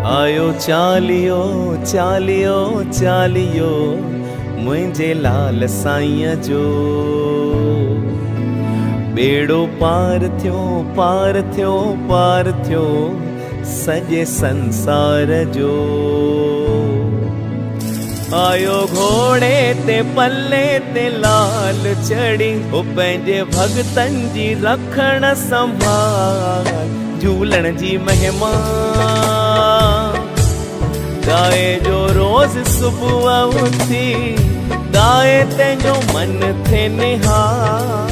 आयो चालियो चालियो चालियो मुंहिंजे लाल साईं जो। बेड़ो पार थियो पार थियो पार थियो सॼे संसार जो। आयो घोड़े ते पल्ले ते लाल चढ़ी ओ पंहिंजे भगतन जी रखण संभाल झूलण जी महिमा। गाए जो रोज़ सुबुह उथी गाए तंहिंजो मन थे निहाल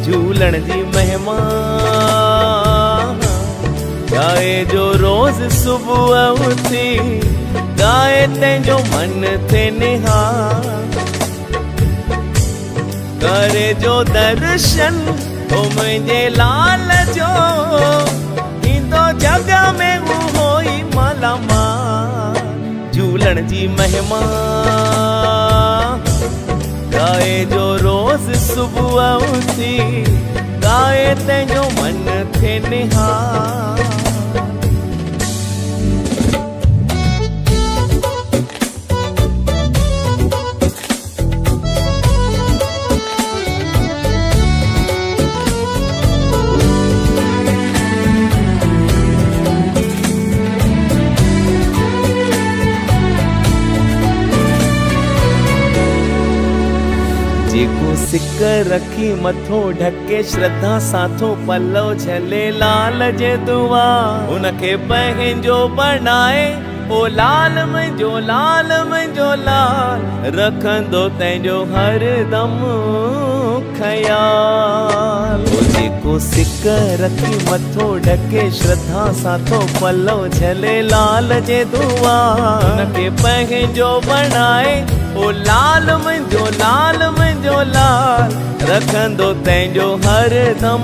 झूलण जी महिमा। गाए जो रोज़ सुबुह उथी गाए तंहिंजो मन थे निहाल। करे जो दर्शन ओ मुंहिंजे लाल जो ईंदो जग में उहो ई मालामाल झूलण जी महिमा। गाए जो रोज़ सुबुह उथी गाए तंहिंजो मन थे निहाल। जेको सिक रखी मथो ढके श्रद्धा साथो पल्लव झले लाल जे दुआ उनखे पंहिंजो बनाए ओ लाल मुंहिंजो लाल मुंहिंजो लाल रखंदो तंहिंजो हर दम ख्याल। जेको सिक रखी मथो ढके श्रद्धा साथो पल्लव झले लाल जे दुआ उनखे पंहिंजो बनाए ओ लाल मुंहिंजो लाल मुंहिंजो लाल रखंदो तंहिंजो हर दम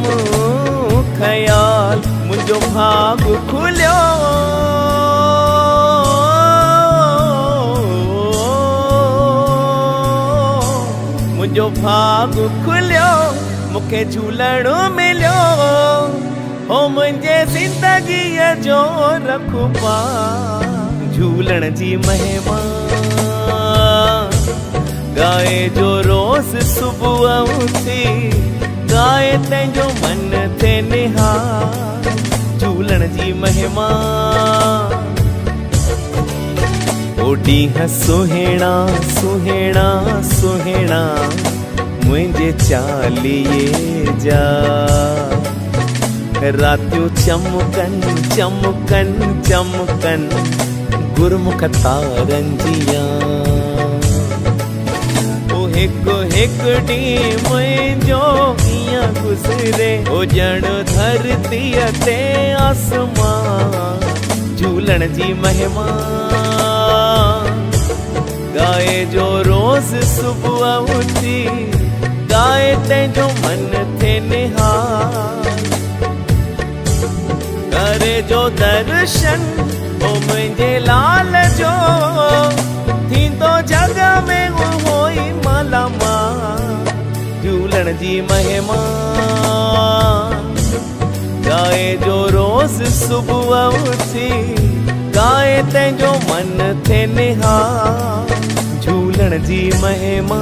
ख्याल। मुंहिंजो भाग खुलियो मुंहिंजो भाग खुलियो मूंखे झूलण मिलियो हो मुंहिंजे ज़िंदगीअ जो रखवार झूलण जी महिमा। गाए जो रोज़ सुबुह उथी गाए तंहिंजो मन थे निहाल झूलण जी महिमा। ओ ॾींहं सुहिणा सुहिणा सुहिणा मुंहिंजे चालीहे जा रातियूं चमकनि चमकनि चमकनि गुरमुख तारनि जिया। हिकु हिकु ॾींहुं मुंहिंजो कीअं गुज़रे ओ ॼण धरतीअ ते आसमान झूलण जी महिमा। गाए जो रोज़ सुबुह उथी गाए तंहिंजो मन थे निहाल। करे जो दर्शन ओ मुंहिंजे लाल जो थींदो जग में उहो ई मालामाल झूलण जी महिमा। गाए जो रोज़ सुबुह उथी गाए तंहिंजो मन थे निहाल झूलण जी महिमा।